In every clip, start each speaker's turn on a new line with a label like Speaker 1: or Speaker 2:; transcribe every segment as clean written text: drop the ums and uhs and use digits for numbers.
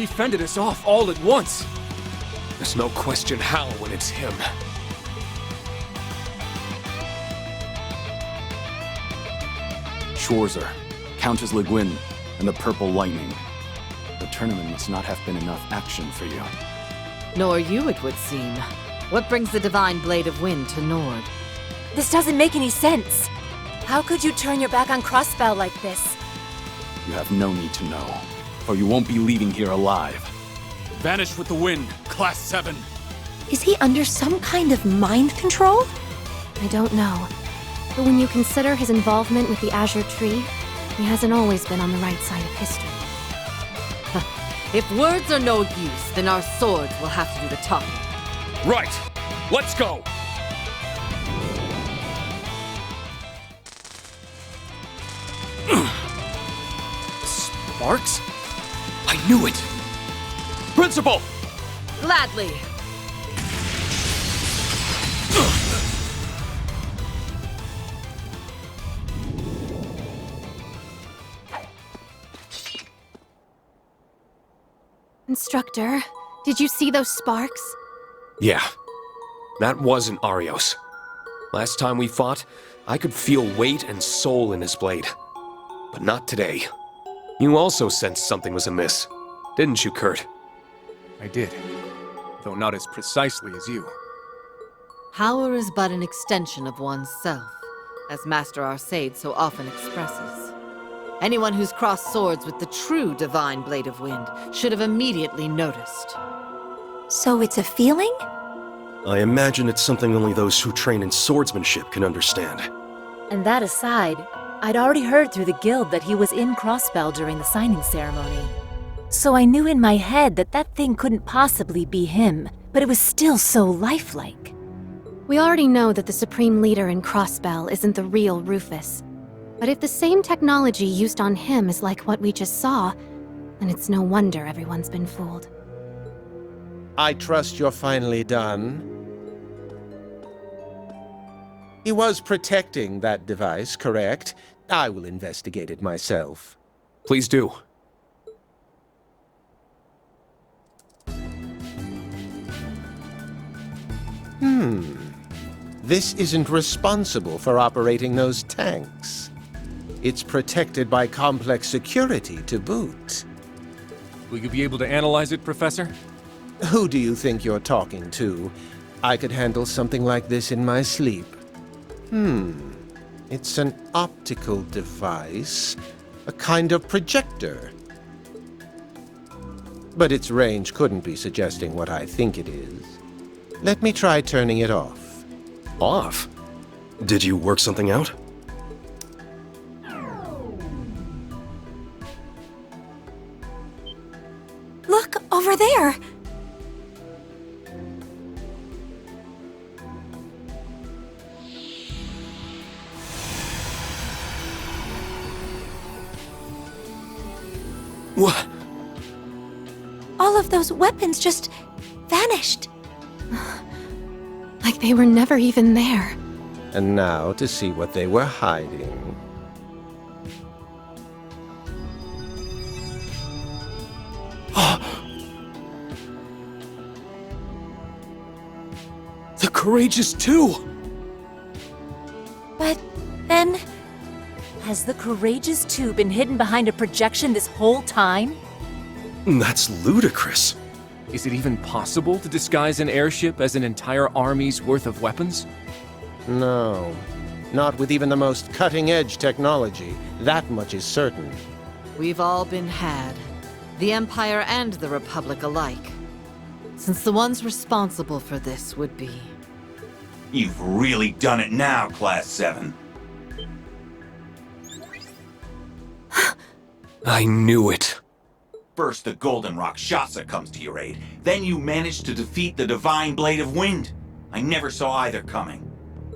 Speaker 1: he fended us off all at once. There's no question how when it's him.
Speaker 2: Schwarzer, Countess Le Guin, and the Purple Lightning. The tournament must not have been enough action for you.
Speaker 3: Nor you, it would seem. What brings the Divine Blade of Wind to Nord?
Speaker 4: This doesn't make any sense. How could you turn your back on Crossbell like this?
Speaker 2: You have no need to know, or you won't be leaving here alive.
Speaker 1: Vanish with the wind, Class 7.
Speaker 4: Is he under some kind of mind control?
Speaker 5: I don't know. But when you consider his involvement with the Azure Tree, he hasn't always been on the right side of history.
Speaker 3: If words are no use, then our swords will have to do the talking.
Speaker 1: Right! Let's go! Sparks? I knew it! Principal!
Speaker 3: Gladly!
Speaker 5: Instructor, did you see those sparks?
Speaker 1: Yeah. That wasn't Arios. Last time we fought, I could feel weight and soul in his blade. But not today. You also sensed something was amiss, didn't you, Kurt?
Speaker 6: I did, though not as precisely as you.
Speaker 3: Power is but an extension of one's self, as Master Arcade so often expresses. Anyone who's crossed swords with the true Divine Blade of Wind should have immediately noticed.
Speaker 4: So it's a feeling?
Speaker 7: I imagine it's something only those who train in swordsmanship can understand.
Speaker 4: And that aside, I'd already heard through the guild that he was in Crossbell during the signing ceremony. So I knew in my head that that thing couldn't possibly be him, but it was still so lifelike.
Speaker 5: We already know that the Supreme Leader in Crossbell isn't the real Rufus. But if the same technology used on him is like what we just saw, then it's no wonder everyone's been fooled.
Speaker 8: I trust you're finally done. He was protecting that device, correct? I will investigate it myself.
Speaker 1: Please do.
Speaker 8: This isn't responsible for operating those tanks. It's protected by complex security to boot.
Speaker 6: Will you be able to analyze it, Professor?
Speaker 8: Who do you think you're talking to? I could handle something like this in my sleep. It's an optical device, a kind of projector. But its range couldn't be suggesting what I think it is. Let me try turning it off.
Speaker 7: Off? Did you work something out?
Speaker 4: Look, over there!
Speaker 1: What?
Speaker 4: All of those weapons just vanished.
Speaker 5: Like they were never even there.
Speaker 8: And now to see what they were hiding.
Speaker 1: The Courageous 2!
Speaker 4: But then... Has the Courageous 2 been hidden behind a projection this whole time?
Speaker 7: That's ludicrous.
Speaker 6: Is it even possible to disguise an airship as an entire army's worth of weapons?
Speaker 8: No. Not with even the most cutting-edge technology. That much is certain.
Speaker 3: We've all been had. The Empire and the Republic alike. Since the ones responsible for this would be...
Speaker 9: You've really done it now, Class 7.
Speaker 1: I knew it.
Speaker 9: First, the Golden Rakshasa comes to your aid. Then you manage to defeat the Divine Blade of Wind. I never saw either coming.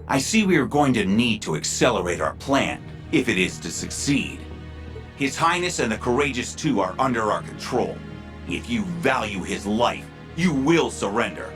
Speaker 9: I see we are going to need to accelerate our plan, if it is to succeed. His Highness and the Courageous 2 are under our control. If you value his life, you will surrender.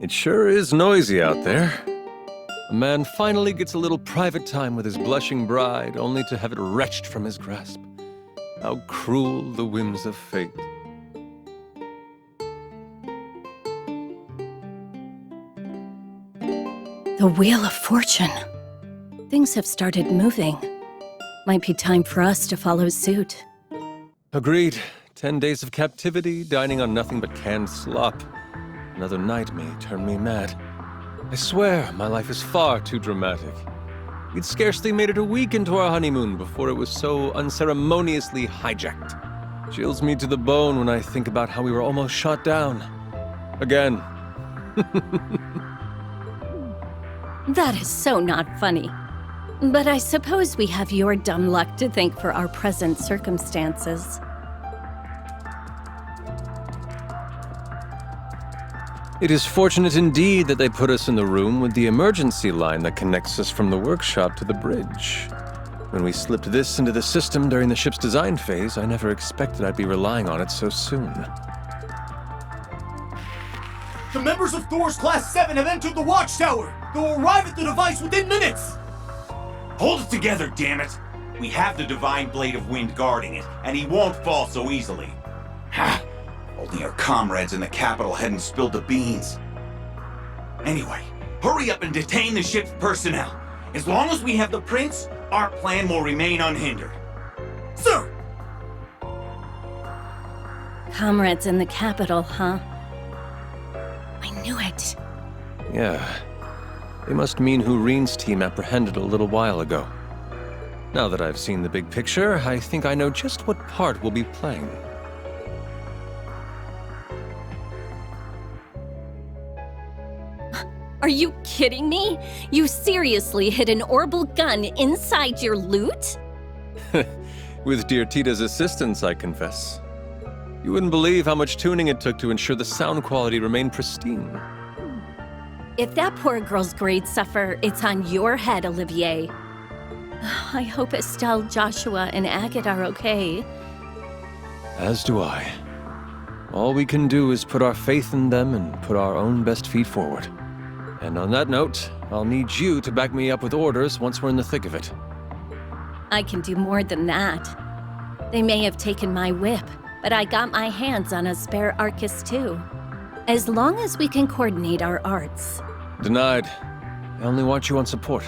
Speaker 10: It sure is noisy out there. A man finally gets a little private time with his blushing bride, only to have it wrenched from his grasp. How cruel the whims of fate.
Speaker 11: The Wheel of Fortune. Things have started moving. Might be time for us to follow suit.
Speaker 10: Agreed. 10 days of captivity, dining on nothing but canned slop. Another night may turn me mad. I swear, my life is far too dramatic. We'd scarcely made it a week into our honeymoon before it was so unceremoniously hijacked. Chills me to the bone when I think about how we were almost shot down. Again.
Speaker 11: That is so not funny. But I suppose we have your dumb luck to thank for our present circumstances.
Speaker 10: It is fortunate indeed that they put us in the room with the emergency line that connects us from the workshop to the bridge. When we slipped this into the system during the ship's design phase, I never expected I'd be relying on it so soon.
Speaker 12: The members of Thor's Class 7 have entered the Watchtower! They'll arrive at the device within minutes!
Speaker 9: Hold it together, damn it! We have the Divine Blade of Wind guarding it, and he won't fall so easily. Ha! Only our comrades in the capital hadn't spilled the beans. Anyway, hurry up and detain the ship's personnel. As long as we have the prince, our plan will remain unhindered.
Speaker 12: Sir!
Speaker 11: Comrades in the capital, huh? I knew it.
Speaker 10: Yeah. They must mean who Rean's team apprehended a little while ago. Now that I've seen the big picture, I think I know just what part we'll be playing.
Speaker 11: Are you kidding me? You seriously hid an orbital gun inside your loot?
Speaker 10: With dear Tita's assistance, I confess. You wouldn't believe how much tuning it took to ensure the sound quality remained pristine.
Speaker 11: If that poor girl's grades suffer, it's on your head, Olivier. I hope Estelle, Joshua, and Agate are okay.
Speaker 10: As do I. All we can do is put our faith in them and put our own best feet forward. And on that note, I'll need you to back me up with orders once we're in the thick of it.
Speaker 11: I can do more than that. They may have taken my whip, but I got my hands on a spare Arcus too. As long as we can coordinate our arts.
Speaker 10: Denied. I only want you on support.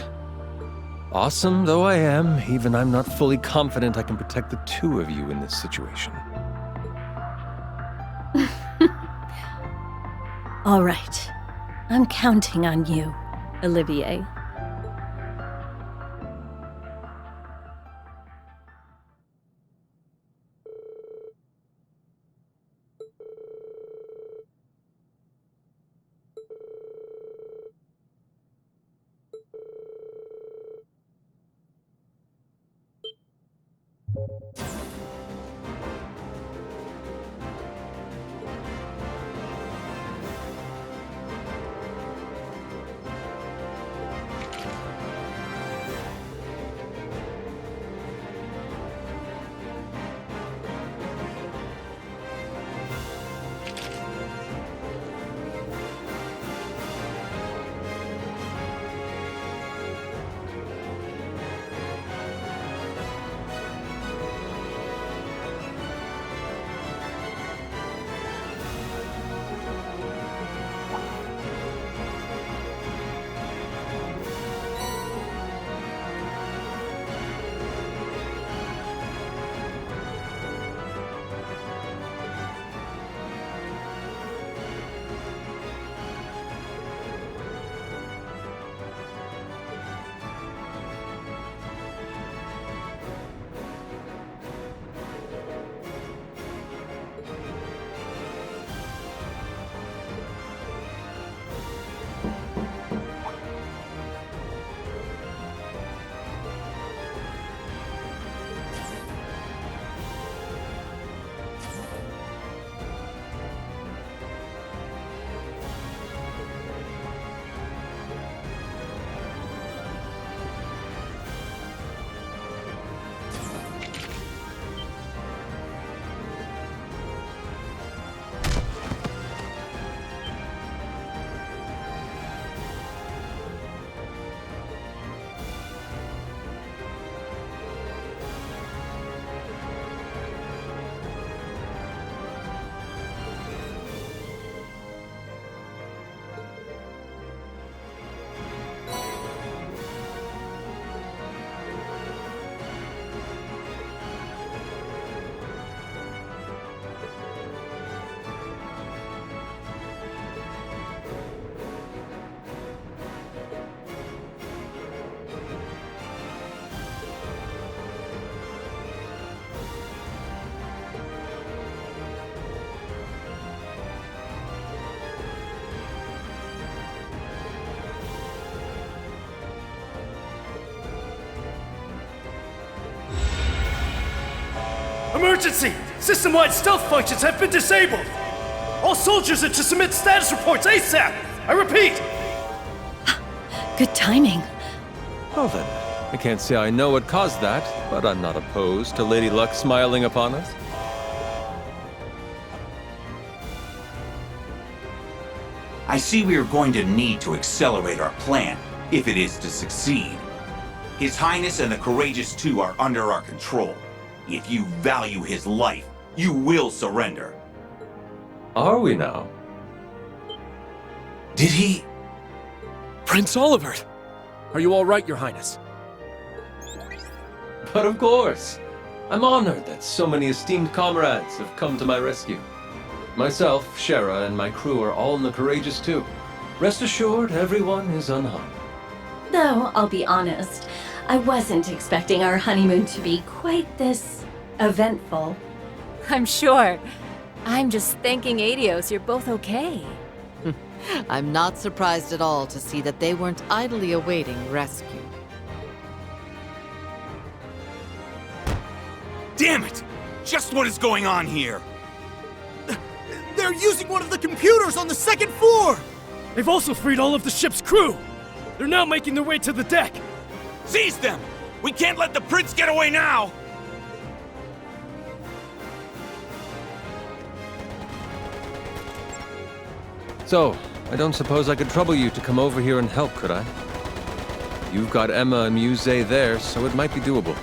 Speaker 10: Awesome though I am, even I'm not fully confident I can protect the two of you in this situation.
Speaker 11: All right. I'm counting on you, Olivier.
Speaker 12: Emergency! System-wide stealth functions have been disabled! All soldiers are to submit status reports ASAP! I repeat!
Speaker 11: Good timing.
Speaker 10: Well then, I can't say I know what caused that, but I'm not opposed to Lady Luck smiling upon us.
Speaker 9: I see we are going to need to accelerate our plan, if it is to succeed. His Highness and the Courageous Two are under our control. If you value his life, you will surrender.
Speaker 10: Are we now?
Speaker 9: Did he?
Speaker 6: Prince Olivert! Are you all right, Your Highness?
Speaker 10: But of course. I'm honored that so many esteemed comrades have come to my rescue. Myself, Schera, and my crew are all in the Courageous Two. Rest assured, everyone is unharmed.
Speaker 11: Though, I'll be honest, I wasn't expecting our honeymoon to be quite this eventful.
Speaker 4: I'm sure. I'm just thanking Adios you're both okay.
Speaker 3: I'm not surprised at all to see that they weren't idly awaiting rescue.
Speaker 9: Damn it! Just what is going on here?
Speaker 12: They're using one of the computers on the second floor! They've also freed all of the ship's crew! They're now making their way to the deck!
Speaker 9: Seize them! We can't let the prince get away now!
Speaker 10: So, I don't suppose I could trouble you to come over here and help, could I? You've got Emma and Muse there, so it might be doable.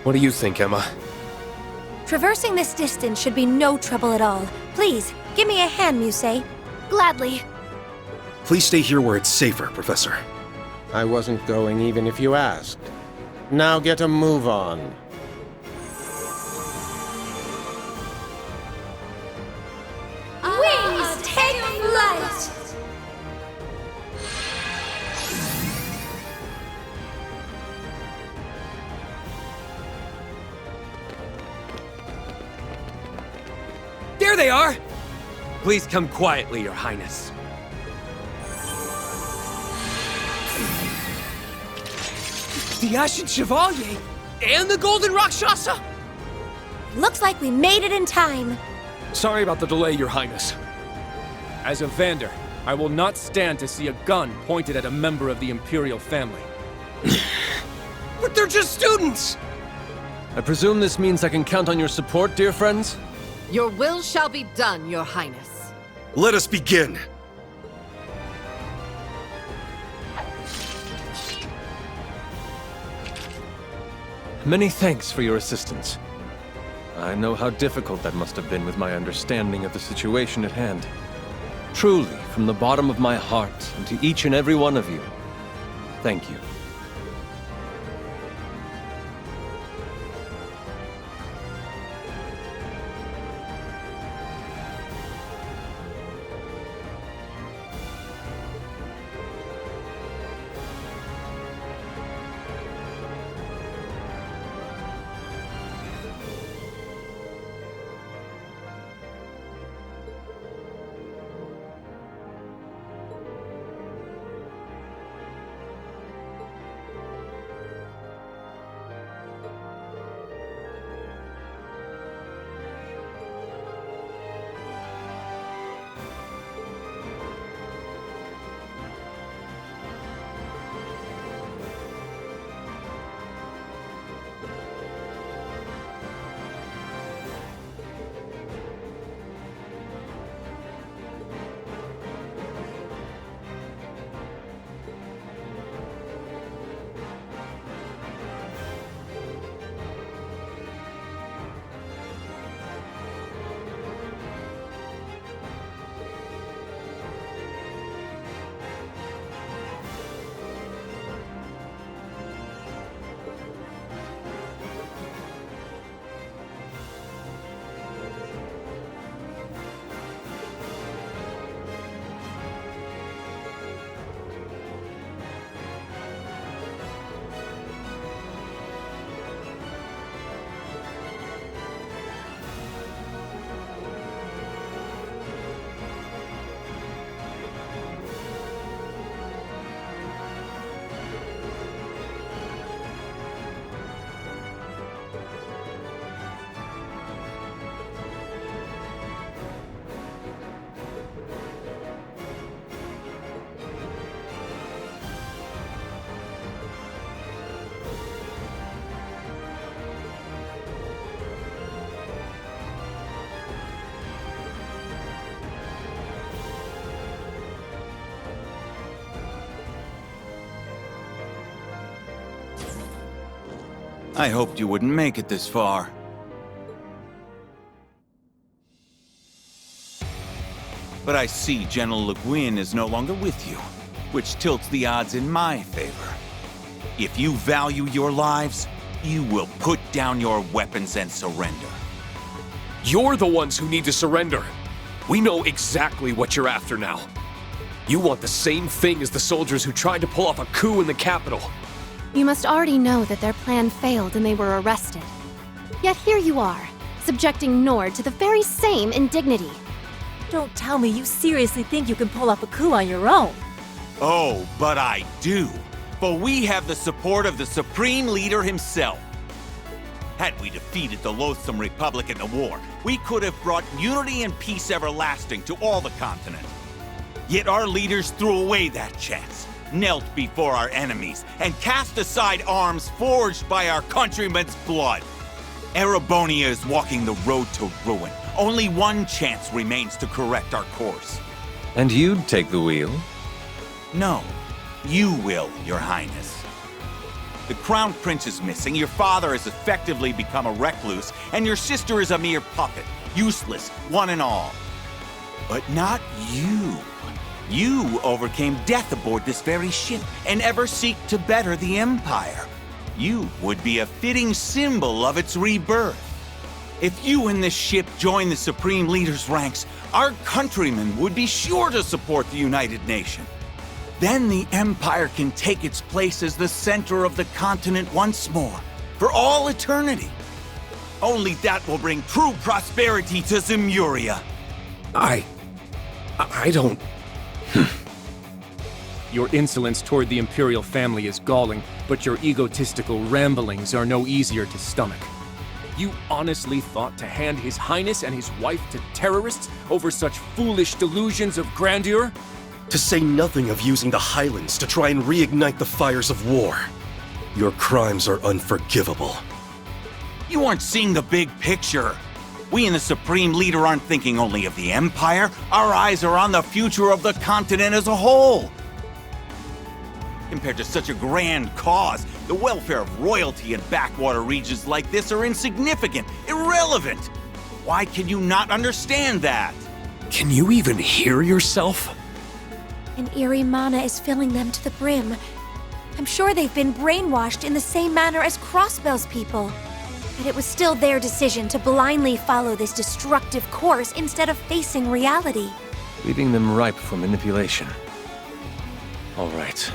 Speaker 1: What do you think, Emma?
Speaker 13: Traversing this distance should be no trouble at all. Please, give me a hand, Muse.
Speaker 5: Gladly.
Speaker 7: Please stay here where it's safer, Professor.
Speaker 8: I wasn't going even if you asked. Now get a move on.
Speaker 13: Wings, take flight!
Speaker 1: There they are! Please come quietly, Your Highness. The Ashen Chevalier and the Golden Rakshasa?
Speaker 13: Looks like we made it in time.
Speaker 1: Sorry about the delay, Your Highness.
Speaker 6: As a Vander, I will not stand to see a gun pointed at a member of the Imperial family.
Speaker 1: But they're just students!
Speaker 10: I presume this means I can count on your support, dear friends?
Speaker 3: Your will shall be done, Your Highness.
Speaker 7: Let us begin!
Speaker 10: Many thanks for your assistance. I know how difficult that must have been with my understanding of the situation at hand. Truly, from the bottom of my heart, and to each and every one of you, thank you.
Speaker 9: I hoped you wouldn't make it this far. But I see General Le Guin is no longer with you, which tilts the odds in my favor. If you value your lives, you will put down your weapons and surrender.
Speaker 1: You're the ones who need to surrender. We know exactly what you're after now. You want the same thing as the soldiers who tried to pull off a coup in the capital.
Speaker 5: You must already know that their plan failed and they were arrested. Yet here you are, subjecting Nord to the very same indignity.
Speaker 4: Don't tell me you seriously think you can pull off a coup on your own.
Speaker 9: Oh, but I do. For we have the support of the Supreme Leader himself. Had we defeated the loathsome Republic in the war, we could have brought unity and peace everlasting to all the continent. Yet our leaders threw away that chance, knelt before our enemies, and cast aside arms forged by our countrymen's blood. Erebonia is walking the road to ruin. Only one chance remains to correct our course.
Speaker 10: And you'd take the wheel?
Speaker 9: No, you will, Your Highness. The Crown Prince is missing, your father has effectively become a recluse, and your sister is a mere puppet, useless, one and all. But not you. You overcame death aboard this very ship, and ever seek to better the Empire. You would be a fitting symbol of its rebirth. If you and this ship join the Supreme Leader's ranks, our countrymen would be sure to support the United Nation. Then the Empire can take its place as the center of the continent once more, for all eternity. Only that will bring true prosperity to Zemuria.
Speaker 1: I don't...
Speaker 6: Your insolence toward the Imperial family is galling, but your egotistical ramblings are no easier to stomach. You honestly thought to hand His Highness and his wife to terrorists over such foolish delusions of grandeur?
Speaker 7: To say nothing of using the Highlands to try and reignite the fires of war. Your crimes are unforgivable.
Speaker 9: You aren't seeing the big picture. We and the Supreme Leader aren't thinking only of the Empire. Our eyes are on the future of the continent as a whole. Compared to such a grand cause, the welfare of royalty in backwater regions like this are insignificant, irrelevant. Why can you not understand that?
Speaker 1: Can you even hear yourself?
Speaker 13: An eerie mana is filling them to the brim. I'm sure they've been brainwashed in the same manner as Crossbell's people. But it was still their decision to blindly follow this destructive course instead of facing reality.
Speaker 10: Leaving them ripe for manipulation. All right.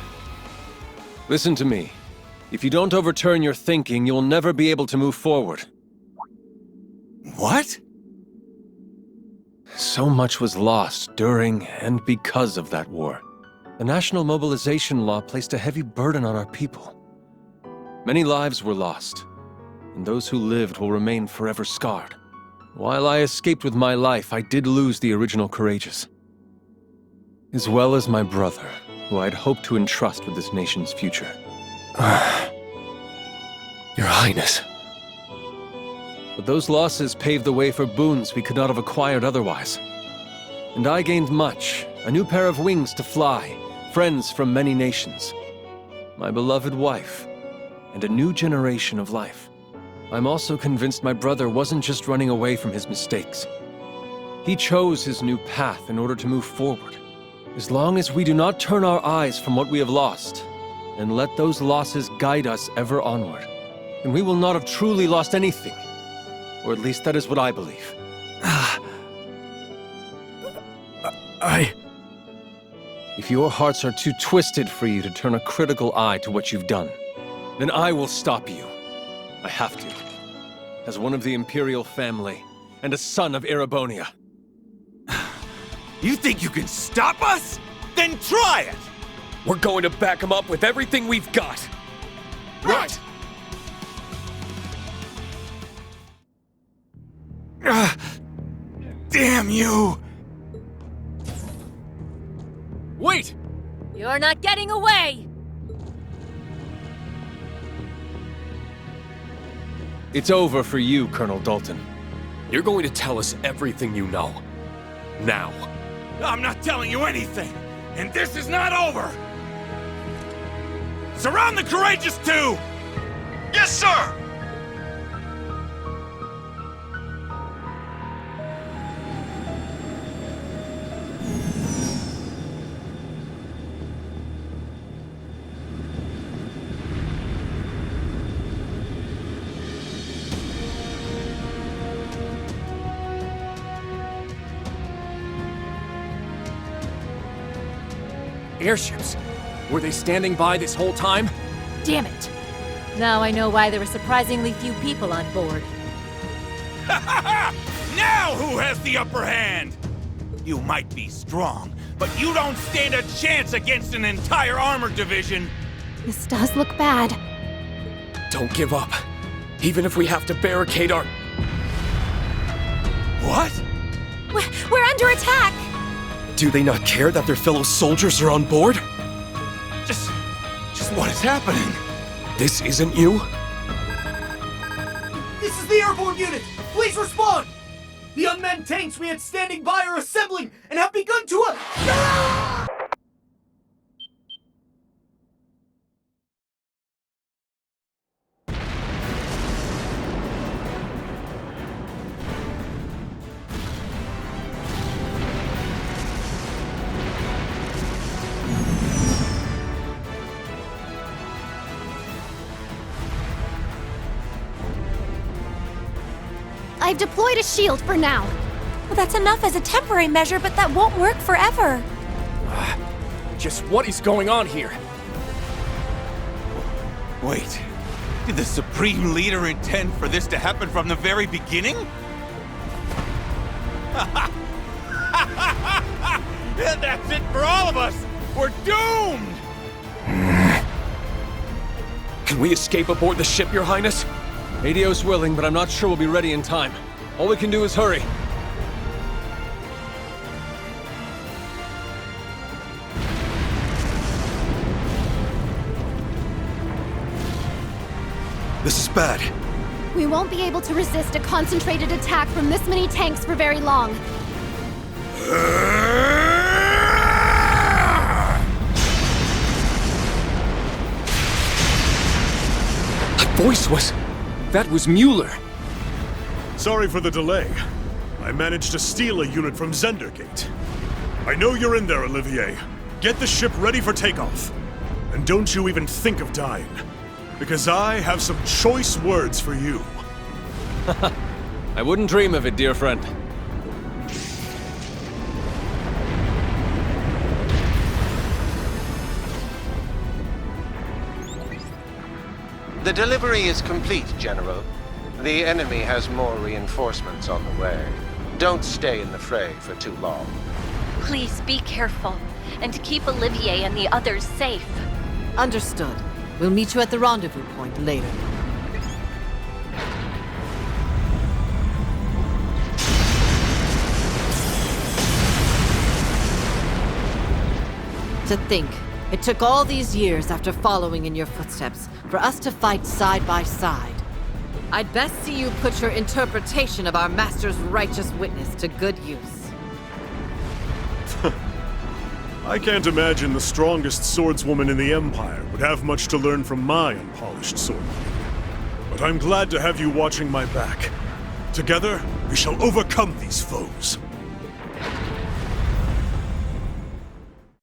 Speaker 10: Listen to me. If you don't overturn your thinking, you'll never be able to move forward.
Speaker 9: What?
Speaker 10: So much was lost during and because of that war. The National Mobilization Law placed a heavy burden on our people. Many lives were lost, and those who lived will remain forever scarred. While I escaped with my life, I did lose the original Courageous, as well as my brother, who I'd hoped to entrust with this nation's future.
Speaker 1: Your Highness.
Speaker 10: But those losses paved the way for boons we could not have acquired otherwise. And I gained much, a new pair of wings to fly, friends from many nations, my beloved wife, and a new generation of life. I'm also convinced my brother wasn't just running away from his mistakes. He chose his new path in order to move forward. As long as we do not turn our eyes from what we have lost, and let those losses guide us ever onward, then we will not have truly lost anything. Or at least that is what I believe. If your hearts are too twisted for you to turn a critical eye to what you've done, then I will stop you. I have to. As one of the Imperial family, and a son of Erebonia.
Speaker 9: You think you can stop us? Then try it!
Speaker 1: We're going to back him up with everything we've got.
Speaker 9: Right! Damn you!
Speaker 6: Wait!
Speaker 4: You're not getting away!
Speaker 10: It's over for you, Colonel Dalton.
Speaker 1: You're going to tell us everything you know. Now.
Speaker 9: I'm not telling you anything, and this is not over! Surround the Courageous 2!
Speaker 14: Yes, sir!
Speaker 6: Airships? Were they standing by this whole time?
Speaker 4: Damn it! Now I know why there were surprisingly few people on board.
Speaker 9: Now who has the upper hand? You might be strong, but you don't stand a chance against an entire armored division.
Speaker 5: This does look bad.
Speaker 1: Don't give up. Even if we have to barricade our...
Speaker 9: What?
Speaker 13: We're under attack!
Speaker 7: Do they not care that their fellow soldiers are on board?
Speaker 9: Just what is happening?
Speaker 1: This isn't you?
Speaker 12: This is the airborne unit! Please respond! The unmanned tanks we had standing by are assembling and have begun to
Speaker 5: I've deployed a shield for now.
Speaker 13: Well, that's enough as a temporary measure, but that won't work forever.
Speaker 6: Just what is going on here?
Speaker 9: Wait, did the Supreme Leader intend for this to happen from the very beginning? That's it for all of us! We're doomed!
Speaker 1: Can we escape aboard the ship, Your Highness?
Speaker 10: ADO's willing, but I'm not sure we'll be ready in time. All we can do is hurry.
Speaker 7: This is bad.
Speaker 5: We won't be able to resist a concentrated attack from this many tanks for very long.
Speaker 1: That voice was...
Speaker 6: That was Mueller.
Speaker 14: Sorry for the delay. I managed to steal a unit from Zendergate. I know you're in there, Olivier. Get the ship ready for takeoff. And don't you even think of dying. Because I have some choice words for you.
Speaker 10: I wouldn't dream of it, dear friend.
Speaker 8: The delivery is complete, General. The enemy has more reinforcements on the way. Don't stay in the fray for too long.
Speaker 11: Please be careful, and keep Olivier and the others safe.
Speaker 3: Understood. We'll meet you at the rendezvous point later. To think, it took all these years after following in your footsteps for us to fight side by side. I'd best see you put your interpretation of our master's righteous witness to good use.
Speaker 14: I can't imagine the strongest swordswoman in the Empire would have much to learn from my unpolished sword. But I'm glad to have you watching my back. Together, we shall overcome these foes.